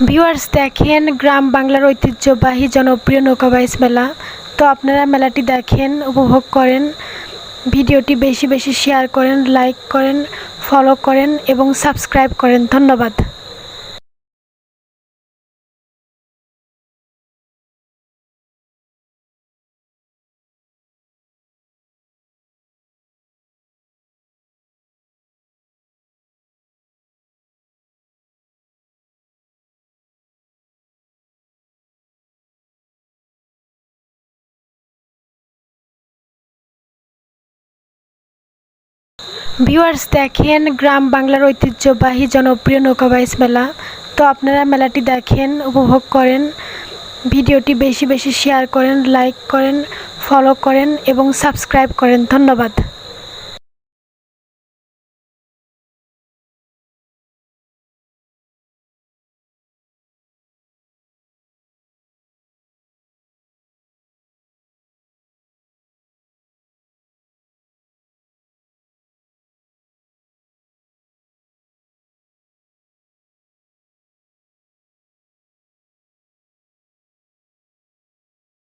Viewers দেখেন গ্রাম বাংলার ঐতিহ্যবাহী জনপ্রিয় নৌকা বাইচ মেলা। তো আপনারা মেলাটি দেখেন, উপভোগ করেন, ভিডিওটি বেশি বেশি শেয়ার করেন, লাইক করেন, ফলো করেন এবং সাবস্ক্রাইব করেন। ধন্যবাদ। ভিউয়ার্স দেখেন গ্রাম বাংলার ঐতিহ্যবাহী জনপ্রিয় নৌকা বাইচ মেলা। তো আপনারা মেলাটি দেখেন, উপভোগ করেন, ভিডিওটি বেশি বেশি শেয়ার করেন, লাইক করেন, ফলো করেন এবং সাবস্ক্রাইব করেন। ধন্যবাদ।